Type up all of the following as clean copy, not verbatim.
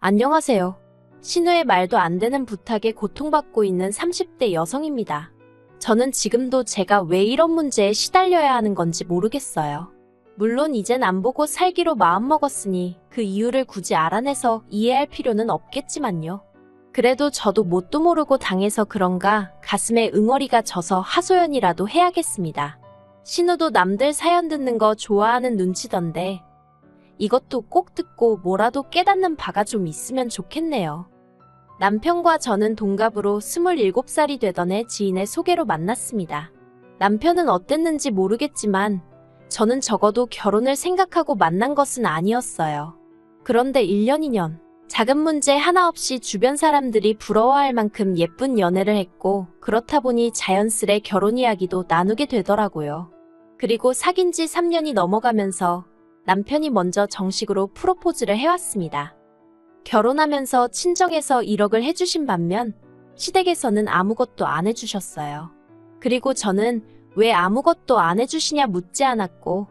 안녕하세요. 신우의 말도 안 되는 부탁에 고통받고 있는 30대 여성입니다. 저는 지금도 제가 왜 이런 문제에 시달려야 하는 건지 모르겠어요. 물론 이젠 안 보고 살기로 마음먹었으니 그 이유를 굳이 알아내서 이해할 필요는 없겠지만요. 그래도 저도 뭣도 모르고 당해서 그런가 가슴에 응어리가 져서 하소연이라도 해야겠습니다. 신우도 남들 사연 듣는 거 좋아하는 눈치던데 이것도 꼭 듣고 뭐라도 깨닫는 바가 좀 있으면 좋겠네요. 남편과 저는 동갑으로 27살이 되던 해 지인의 소개로 만났습니다. 남편은 어땠는지 모르겠지만 저는 적어도 결혼을 생각하고 만난 것은 아니었어요. 그런데 1년 2년 작은 문제 하나 없이 주변 사람들이 부러워할 만큼 예쁜 연애를 했고 그렇다 보니 자연스레 결혼 이야기도 나누게 되더라고요. 그리고 사귄 지 3년이 넘어가면서 남편이 먼저 정식으로 프로포즈를 해왔습니다. 결혼하면서 친정에서 1억을 해주신 반면 시댁에서는 아무것도 안 해주셨어요. 그리고 저는 왜 아무것도 안 해주시냐 묻지 않았고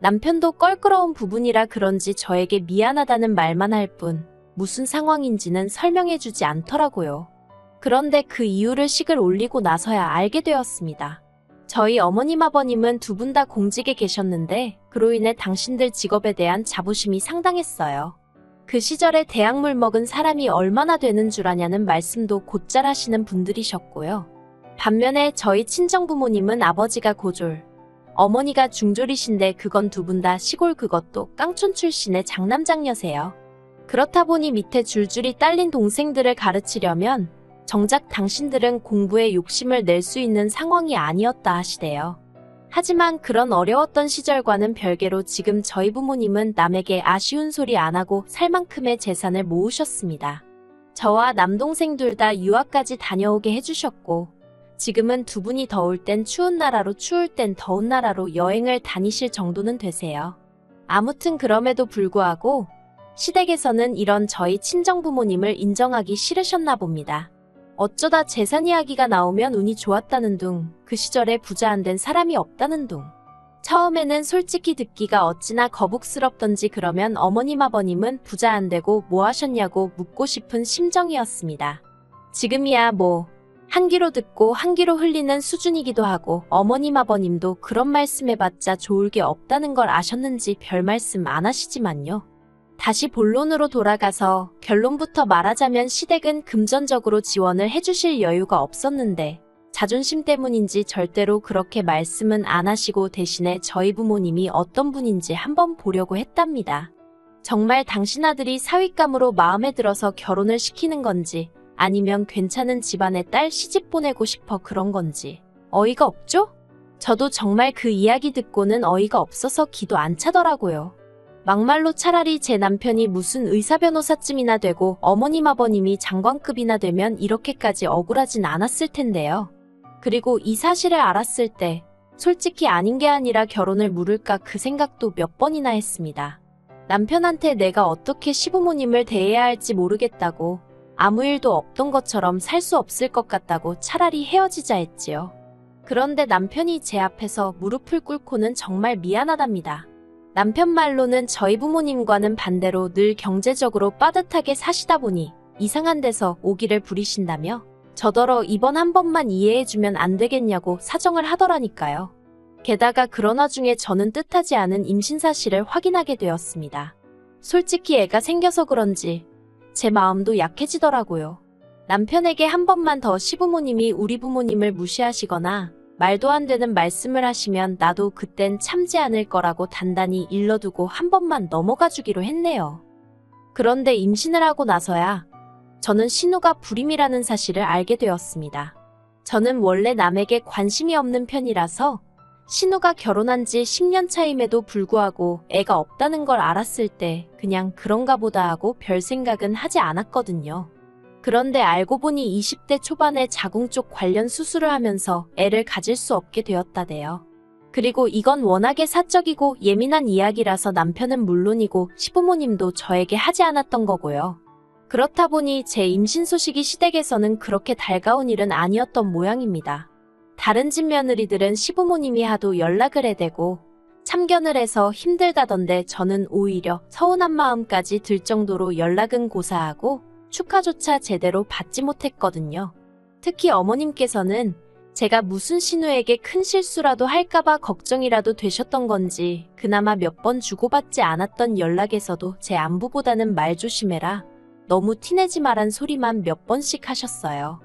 남편도 껄끄러운 부분이라 그런지 저에게 미안하다는 말만 할 뿐 무슨 상황인지는 설명해주지 않더라고요. 그런데 그 이유를 식을 올리고 나서야 알게 되었습니다. 저희 어머님 아버님은 두 분 다 공직에 계셨는데 그로 인해 당신들 직업에 대한 자부심이 상당했어요. 그 시절에 대학물 먹은 사람이 얼마나 되는 줄 아냐는 말씀도 곧잘 하시는 분들이셨고요. 반면에 저희 친정부모님은 아버지가 고졸, 어머니가 중졸이신데 그건 두 분 다 시골 그것도 깡촌 출신의 장남장녀세요. 그렇다 보니 밑에 줄줄이 딸린 동생들을 가르치려면 정작 당신들은 공부에 욕심을 낼 수 있는 상황이 아니었다 하시대요. 하지만 그런 어려웠던 시절과는 별개로 지금 저희 부모님은 남에게 아쉬운 소리 안 하고 살 만큼의 재산을 모으셨습니다. 저와 남동생 둘 다 유학까지 다녀오게 해주셨고 지금은 두 분이 더울 땐 추운 나라로 추울 땐 더운 나라로 여행을 다니실 정도는 되세요. 아무튼 그럼에도 불구하고 시댁에서는 이런 저희 친정부모님을 인정하기 싫으셨나 봅니다. 어쩌다 재산 이야기가 나오면 운이 좋았다는 둥, 그 시절에 부자 안 된 사람이 없다는 둥. 처음에는 솔직히 듣기가 어찌나 거북스럽던지 그러면 어머님 아버님은 부자 안 되고 뭐 하셨냐고 묻고 싶은 심정이었습니다. 지금이야 뭐 한 귀로 듣고 한 귀로 흘리는 수준이기도 하고 어머님 아버님도 그런 말씀해봤자 좋을 게 없다는 걸 아셨는지 별 말씀 안 하시지만요. 다시 본론으로 돌아가서 결론부터 말하자면 시댁은 금전적으로 지원을 해주실 여유가 없었는데 자존심 때문인지 절대로 그렇게 말씀은 안 하시고 대신에 저희 부모님이 어떤 분인지 한번 보려고 했답니다. 정말 당신 아들이 사윗감으로 마음에 들어서 결혼을 시키는 건지 아니면 괜찮은 집안의 딸 시집 보내고 싶어 그런 건지 어이가 없죠? 저도 정말 그 이야기 듣고는 어이가 없어서 기도 안 차더라고요. 막말로 차라리 제 남편이 무슨 의사 변호사쯤이나 되고 어머님 아버님이 장관급이나 되면 이렇게까지 억울하진 않았을 텐데요. 그리고 이 사실을 알았을 때 솔직히 아닌 게 아니라 결혼을 물을까 그 생각도 몇 번이나 했습니다. 남편한테 내가 어떻게 시부모님을 대해야 할지 모르겠다고 아무 일도 없던 것처럼 살 수 없을 것 같다고 차라리 헤어지자 했지요. 그런데 남편이 제 앞에서 무릎을 꿇고는 정말 미안하답니다. 남편 말로는 저희 부모님과는 반대로 늘 경제적으로 빠듯하게 사시다 보니 이상한 데서 오기를 부리신다며 저더러 이번 한 번만 이해해주면 안 되겠냐고 사정을 하더라니까요. 게다가 그런 와중에 저는 뜻하지 않은 임신 사실을 확인하게 되었습니다. 솔직히 애가 생겨서 그런지 제 마음도 약해지더라고요. 남편에게 한 번만 더 시부모님이 우리 부모님을 무시하시거나 말도 안 되는 말씀을 하시면 나도 그땐 참지 않을 거라고 단단히 일러두고 한 번만 넘어가 주기로 했네요. 그런데 임신을 하고 나서야 저는 신우가 불임이라는 사실을 알게 되었습니다. 저는 원래 남에게 관심이 없는 편이라서 신우가 결혼한 지 10년 차임에도 불구하고 애가 없다는 걸 알았을 때 그냥 그런가 보다 하고 별 생각은 하지 않았거든요. 그런데 알고 보니 20대 초반에 자궁 쪽 관련 수술을 하면서 애를 가질 수 없게 되었다대요. 그리고 이건 워낙에 사적이고 예민한 이야기라서 남편은 물론이고 시부모님도 저에게 하지 않았던 거고요. 그렇다 보니 제 임신 소식이 시댁에서는 그렇게 달가운 일은 아니었던 모양입니다. 다른 집 며느리들은 시부모님이 하도 연락을 해대고 참견을 해서 힘들다던데 저는 오히려 서운한 마음까지 들 정도로 연락은 고사하고 축하조차 제대로 받지 못했거든요. 특히 어머님께서는 제가 무슨 신우에게 큰 실수라도 할까봐 걱정이라도 되셨던 건지 그나마 몇 번 주고받지 않았던 연락에서도 제 안부보다는 말 조심해라, 너무 티내지 마란 소리만 몇 번씩 하셨어요.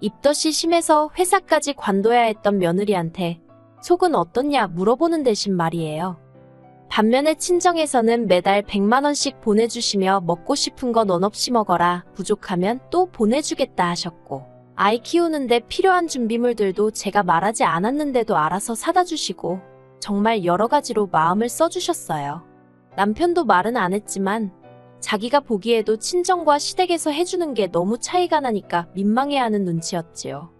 입덧이 심해서 회사까지 관둬야 했던 며느리한테 속은 어떻냐 물어보는 대신 말이에요. 반면에 친정에서는 매달 100만 원씩 보내주시며 먹고 싶은 거 넌 없이 먹어라, 부족하면 또 보내주겠다 하셨고, 아이 키우는데 필요한 준비물들도 제가 말하지 않았는데도 알아서 사다 주시고 정말 여러 가지로 마음을 써주셨어요. 남편도 말은 안 했지만 자기가 보기에도 친정과 시댁에서 해주는 게 너무 차이가 나니까 민망해하는 눈치였지요.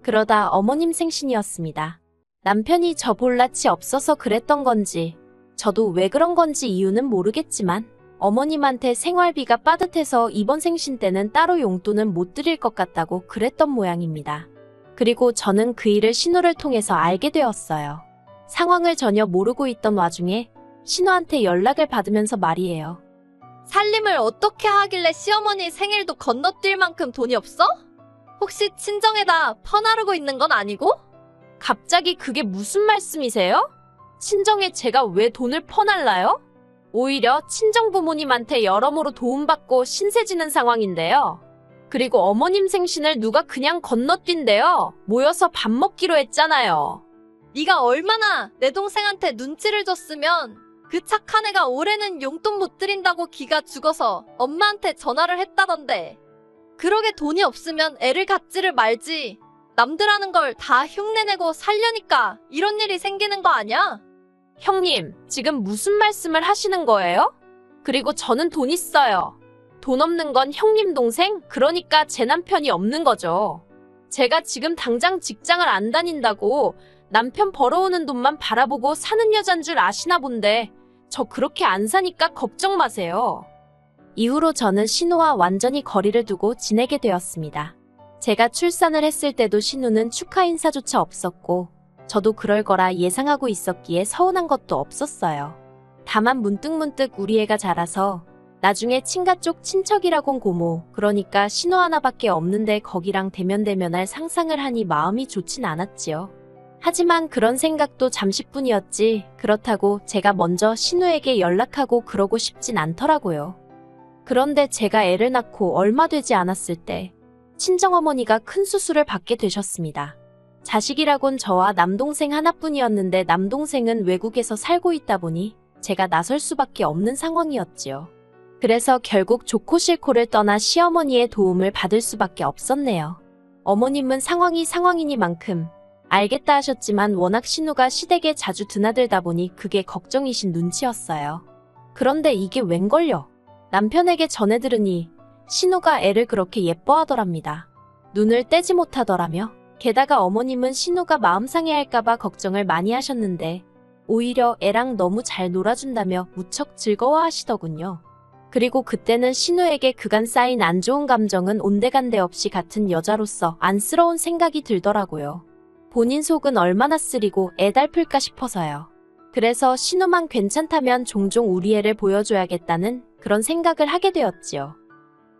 그러다 어머님 생신이었습니다. 남편이 저 볼 낯이 없어서 그랬던 건지 저도 왜 그런 건지 이유는 모르겠지만 어머님한테 생활비가 빠듯해서 이번 생신 때는 따로 용돈은 못 드릴 것 같다고 그랬던 모양입니다. 그리고 저는 그 일을 신우를 통해서 알게 되었어요. 상황을 전혀 모르고 있던 와중에 신우한테 연락을 받으면서 말이에요. 살림을 어떻게 하길래 시어머니 생일도 건너뛸 만큼 돈이 없어? 혹시 친정에다 퍼나르고 있는 건 아니고? 갑자기 그게 무슨 말씀이세요? 친정에 제가 왜 돈을 퍼날라요? 오히려 친정 부모님한테 여러모로 도움받고 신세지는 상황인데요. 그리고 어머님 생신을 누가 그냥 건너뛴대요. 모여서 밥 먹기로 했잖아요. 네가 얼마나 내 동생한테 눈치를 줬으면 그 착한 애가 올해는 용돈 못 드린다고 기가 죽어서 엄마한테 전화를 했다던데. 그러게 돈이 없으면 애를 갖지를 말지. 남들 하는 걸 다 흉내내고 살려니까 이런 일이 생기는 거 아니야? 형님, 지금 무슨 말씀을 하시는 거예요? 그리고 저는 돈 있어요. 돈 없는 건 형님 동생, 그러니까 제 남편이 없는 거죠. 제가 지금 당장 직장을 안 다닌다고 남편 벌어오는 돈만 바라보고 사는 여잔 줄 아시나 본데 저 그렇게 안 사니까 걱정 마세요. 이후로 저는 신우와 완전히 거리를 두고 지내게 되었습니다. 제가 출산을 했을 때도 신우는 축하 인사조차 없었고 저도 그럴 거라 예상하고 있었기에 서운한 것도 없었어요. 다만 문득문득 우리 애가 자라서 나중에 친가 쪽 친척이라곤 고모, 그러니까 신우 하나밖에 없는데 거기랑 대면대면할 상상을 하니 마음이 좋진 않았지요. 하지만 그런 생각도 잠시뿐이었지 그렇다고 제가 먼저 신우에게 연락하고 그러고 싶진 않더라고요. 그런데 제가 애를 낳고 얼마 되지 않았을 때 친정어머니가 큰 수술을 받게 되셨습니다. 자식이라곤 저와 남동생 하나뿐이었는데 남동생은 외국에서 살고 있다 보니 제가 나설 수밖에 없는 상황이었지요. 그래서 결국 좋고 싫고를 떠나 시어머니의 도움을 받을 수밖에 없었네요. 어머님은 상황이 상황이니만큼 알겠다 하셨지만 워낙 신우가 시댁에 자주 드나들다 보니 그게 걱정이신 눈치였어요. 그런데 이게 웬걸요? 남편에게 전해 들으니 신우가 애를 그렇게 예뻐하더랍니다. 눈을 떼지 못하더라며. 게다가 어머님은 신우가 마음 상해할까봐 걱정을 많이 하셨는데 오히려 애랑 너무 잘 놀아준다며 무척 즐거워하시더군요. 그리고 그때는 신우에게 그간 쌓인 안 좋은 감정은 온데간데 없이 같은 여자로서 안쓰러운 생각이 들더라고요. 본인 속은 얼마나 쓰리고 애달플까 싶어서요. 그래서 신우만 괜찮다면 종종 우리 애를 보여줘야겠다는 그런 생각을 하게 되었지요.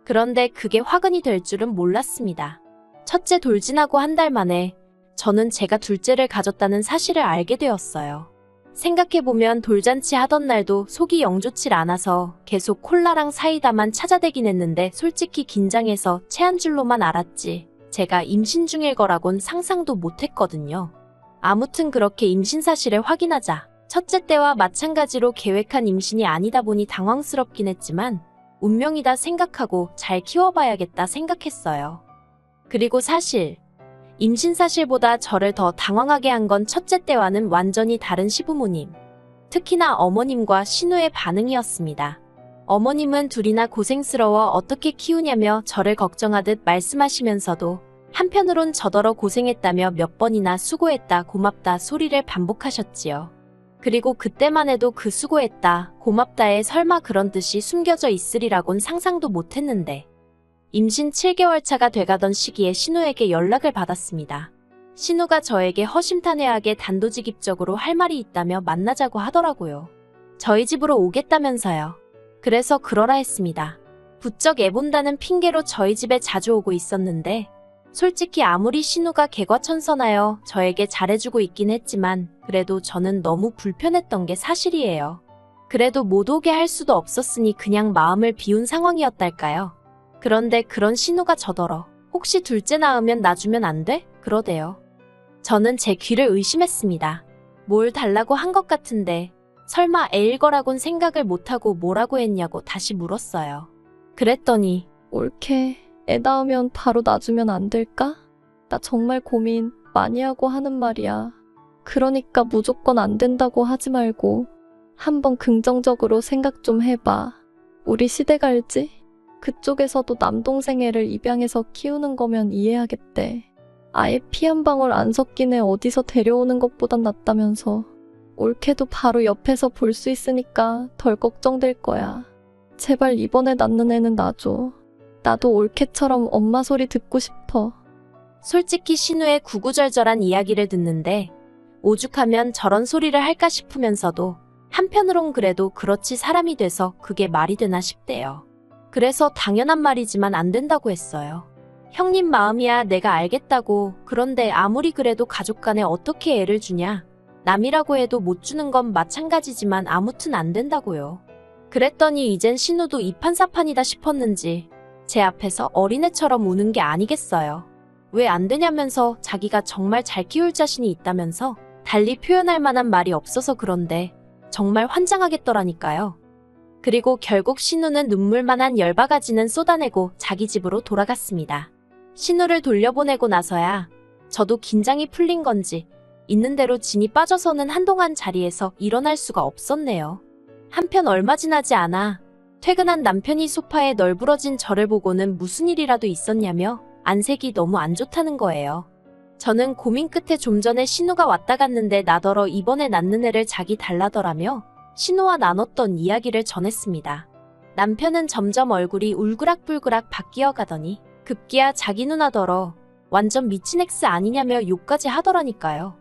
그런데 그게 화근이 될 줄은 몰랐습니다. 첫째 돌진하고 한 달 만에 저는 제가 둘째를 가졌다는 사실을 알게 되었어요. 생각해보면 돌잔치 하던 날도 속이 영 좋질 않아서 계속 콜라랑 사이다만 찾아대긴 했는데 솔직히 긴장해서 체한 줄로만 알았지 제가 임신 중일 거라곤 상상도 못했거든요. 아무튼 그렇게 임신 사실을 확인하자 첫째 때와 마찬가지로 계획한 임신이 아니다 보니 당황스럽긴 했지만 운명이다 생각하고 잘 키워봐야겠다 생각했어요. 그리고 사실 임신 사실보다 저를 더 당황하게 한 건 첫째 때와는 완전히 다른 시부모님, 특히나 어머님과 신우의 반응이었습니다. 어머님은 둘이나 고생스러워 어떻게 키우냐며 저를 걱정하듯 말씀하시면서도 한편으론 저더러 고생했다며 몇 번이나 수고했다 고맙다 소리를 반복하셨지요. 그리고 그때만 해도 그 수고했다 고맙다에 설마 그런 뜻이 숨겨져 있으리라곤 상상도 못했는데 임신 7개월 차가 돼가던 시기에 신우에게 연락을 받았습니다. 신우가 저에게 허심탄회하게 단도직입적으로 할 말이 있다며 만나자고 하더라고요. 저희 집으로 오겠다면서요. 그래서 그러라 했습니다. 부쩍 애본다는 핑계로 저희 집에 자주 오고 있었는데 솔직히 아무리 신우가 개과천선하여 저에게 잘해주고 있긴 했지만 그래도 저는 너무 불편했던 게 사실이에요. 그래도 못 오게 할 수도 없었으니 그냥 마음을 비운 상황이었달까요. 그런데 그런 신우가 저더러 혹시 둘째 낳으면 놔주면 안 돼? 그러대요. 저는 제 귀를 의심했습니다. 뭘 달라고 한 것 같은데 설마 애일 거라곤 생각을 못하고 뭐라고 했냐고 다시 물었어요. 그랬더니 옳게 애 낳으면 바로 놔주면 안 될까? 나 정말 고민 많이 하고 하는 말이야. 그러니까 무조건 안 된다고 하지 말고 한번 긍정적으로 생각 좀 해봐. 우리 시댁 알지? 그쪽에서도 남동생 애를 입양해서 키우는 거면 이해하겠대. 아예 피 한 방울 안 섞인 애 어디서 데려오는 것보단 낫다면서. 옳게도 바로 옆에서 볼 수 있으니까 덜 걱정될 거야. 제발 이번에 낳는 애는 놔줘. 나도 옳게처럼 엄마 소리 듣고 싶어. 솔직히 신우의 구구절절한 이야기를 듣는데 오죽하면 저런 소리를 할까 싶으면서도 한편으론 그래도 그렇지 사람이 돼서 그게 말이 되나 싶대요. 그래서 당연한 말이지만 안 된다고 했어요. 형님 마음이야 내가 알겠다고. 그런데 아무리 그래도 가족 간에 어떻게 애를 주냐. 남이라고 해도 못 주는 건 마찬가지지만 아무튼 안 된다고요. 그랬더니 이젠 신우도 이판사판이다 싶었는지 제 앞에서 어린애처럼 우는 게 아니겠어요. 왜 안 되냐면서 자기가 정말 잘 키울 자신이 있다면서 달리 표현할 만한 말이 없어서 그런데 정말 환장하겠더라니까요. 그리고 결국 신우는 눈물만한 열바가지는 쏟아내고 자기 집으로 돌아갔습니다. 신우를 돌려보내고 나서야 저도 긴장이 풀린 건지 있는 대로 진이 빠져서는 한동안 자리에서 일어날 수가 없었네요. 한편 얼마 지나지 않아 퇴근한 남편이 소파에 널브러진 저를 보고는 무슨 일이라도 있었냐며 안색이 너무 안 좋다는 거예요. 저는 고민 끝에 좀 전에 신우가 왔다 갔는데 나더러 이번에 낳는 애를 자기 달라더라며 신우와 나눴던 이야기를 전했습니다. 남편은 점점 얼굴이 울그락불그락 바뀌어 가더니 급기야 자기 누나더러 완전 미친 엑스 아니냐며 욕까지 하더라니까요.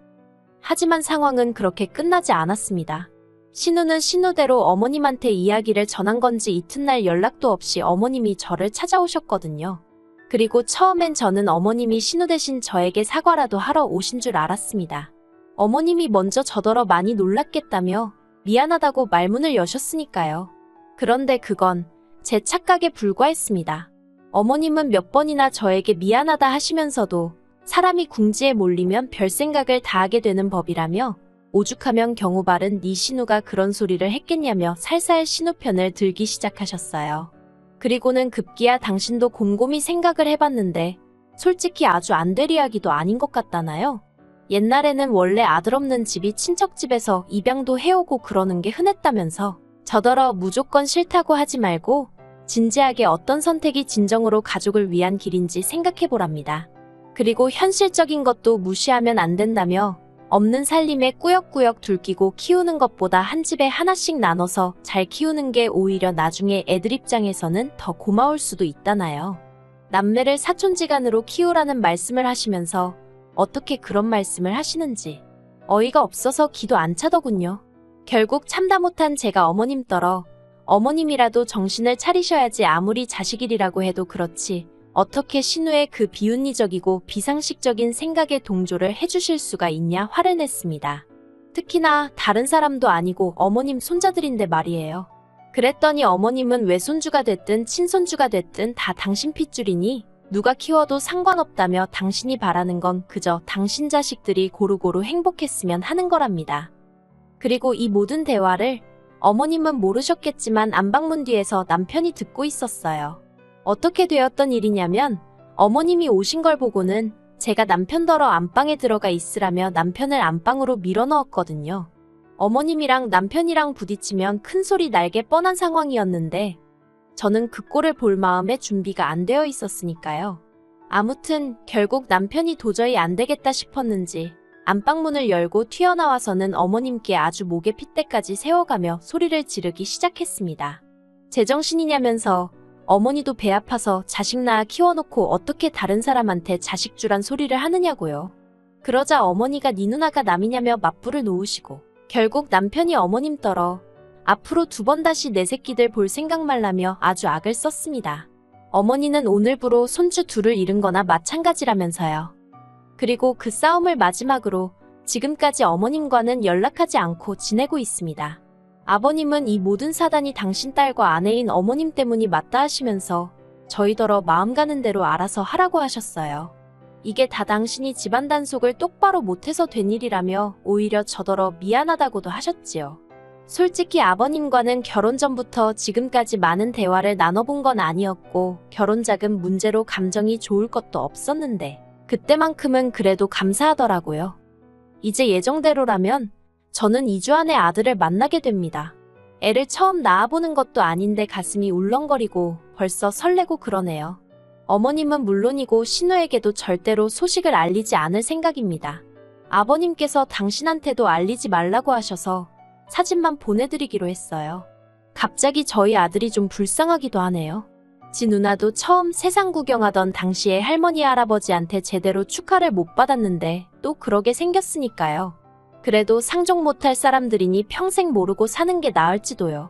하지만 상황은 그렇게 끝나지 않았습니다. 신우는 신우대로 어머님한테 이야기를 전한 건지 이튿날 연락도 없이 어머님이 저를 찾아오셨거든요. 그리고 처음엔 저는 어머님이 신우 대신 저에게 사과라도 하러 오신 줄 알았습니다. 어머님이 먼저 저더러 많이 놀랐겠다며 미안하다고 말문을 여셨으니까요. 그런데 그건 제 착각에 불과했습니다. 어머님은 몇 번이나 저에게 미안하다 하시면서도 사람이 궁지에 몰리면 별 생각을 다 하게 되는 법이라며 오죽하면 경우 바른 네 신우가 그런 소리를 했겠냐며 살살 신우 편을 들기 시작하셨어요. 그리고는 급기야 당신도 곰곰이 생각을 해봤는데 솔직히 아주 안 될 이야기도 아닌 것 같다나요? 옛날에는 원래 아들 없는 집이 친척집에서 입양도 해오고 그러는 게 흔했다면서 저더러 무조건 싫다고 하지 말고 진지하게 어떤 선택이 진정으로 가족을 위한 길인지 생각해보랍니다. 그리고 현실적인 것도 무시하면 안 된다며 없는 살림에 꾸역꾸역 둘끼고 키우는 것보다 한 집에 하나씩 나눠서 잘 키우는 게 오히려 나중에 애들 입장에서는 더 고마울 수도 있다나요. 남매를 사촌지간으로 키우라는 말씀을 하시면서 어떻게 그런 말씀을 하시는지 어이가 없어서 기도 안 차더군요. 결국 참다 못한 제가 어머님 떨어 어머님이라도 정신을 차리셔야지 아무리 자식이라고 해도 그렇지 어떻게 신우의 그 비윤리적이고 비상식적인 생각에 동조를 해주실 수가 있냐 화를 냈습니다. 특히나 다른 사람도 아니고 어머님 손자들인데 말이에요. 그랬더니 어머님은 외손주가 됐든 친손주가 됐든 다 당신 핏줄이니 누가 키워도 상관없다며 당신이 바라는 건 그저 당신 자식들이 고루고루 행복했으면 하는 거랍니다. 그리고 이 모든 대화를 어머님은 모르셨겠지만 안방문 뒤에서 남편이 듣고 있었어요. 어떻게 되었던 일이냐면 어머님이 오신 걸 보고는 제가 남편더러 안방에 들어가 있으라며 남편을 안방으로 밀어넣었거든요. 어머님이랑 남편이랑 부딪히면 큰 소리 날게 뻔한 상황이었는데 저는 그 꼴을 볼 마음의 준비가 안 되어 있었으니까요. 아무튼 결국 남편이 도저히 안 되겠다 싶었는지 안방문을 열고 튀어나와서는 어머님께 아주 목에 핏대까지 세워가며 소리를 지르기 시작했습니다. 제정신이냐면서 어머니도 배 아파서 자식 낳아 키워놓고 어떻게 다른 사람한테 자식 주란 소리를 하느냐고요. 그러자 어머니가 네 누나가 남이냐며 맞불을 놓으시고 결국 남편이 어머님 떨어 앞으로 2번 다시 내 새끼들 볼 생각 말라며 아주 악을 썼습니다. 어머니는 오늘부로 손주 둘을 잃은 거나 마찬가지라면서요. 그리고 그 싸움을 마지막으로 지금까지 어머님과는 연락하지 않고 지내고 있습니다. 아버님은 이 모든 사단이 당신 딸과 아내인 어머님 때문이 맞다 하시면서 저희더러 마음 가는 대로 알아서 하라고 하셨어요. 이게 다 당신이 집안 단속을 똑바로 못해서 된 일이라며 오히려 저더러 미안하다고도 하셨지요. 솔직히 아버님과는 결혼 전부터 지금까지 많은 대화를 나눠본 건 아니었고 결혼 자금 문제로 감정이 좋을 것도 없었는데 그때만큼은 그래도 감사하더라고요. 이제 예정대로라면 저는 2주 안에 아들을 만나게 됩니다. 애를 처음 낳아보는 것도 아닌데 가슴이 울렁거리고 벌써 설레고 그러네요. 어머님은 물론이고 신우에게도 절대로 소식을 알리지 않을 생각입니다. 아버님께서 당신한테도 알리지 말라고 하셔서 사진만 보내드리기로 했어요. 갑자기 저희 아들이 좀 불쌍하기도 하네요. 지 누나도 처음 세상 구경하던 당시에 할머니 할아버지한테 제대로 축하를 못 받았는데 또 그러게 생겼으니까요. 그래도 상종 못할 사람들이니 평생 모르고 사는 게 나을지도요.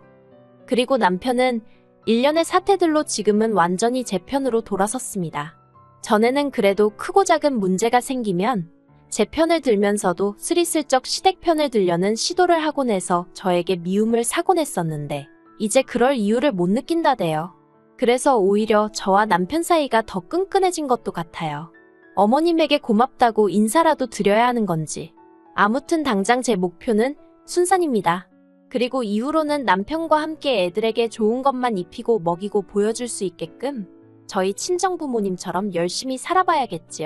그리고 남편은 일련의 사태들로 지금은 완전히 제 편으로 돌아섰습니다. 전에는 그래도 크고 작은 문제가 생기면 제 편을 들면서도 스리슬쩍 시댁 편을 들려는 시도를 하곤 해서 저에게 미움을 사곤 했었는데 이제 그럴 이유를 못 느낀다대요. 그래서 오히려 저와 남편 사이가 더 끈끈해진 것도 같아요. 어머님에게 고맙다고 인사라도 드려야 하는 건지. 아무튼 당장 제 목표는 순산입니다. 그리고 이후로는 남편과 함께 애들에게 좋은 것만 입히고 먹이고 보여줄 수 있게끔 저희 친정 부모님처럼 열심히 살아봐야겠지요.